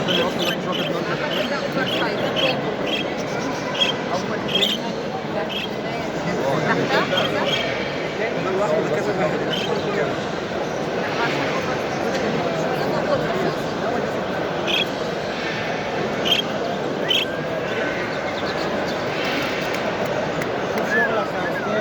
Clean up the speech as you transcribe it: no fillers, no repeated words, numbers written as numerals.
تانية اصلا مش واخد ده اوفر سايز تحتها ده لوحده ده كذا واحد ده كذا. عشان اوفر شوف شغلك يا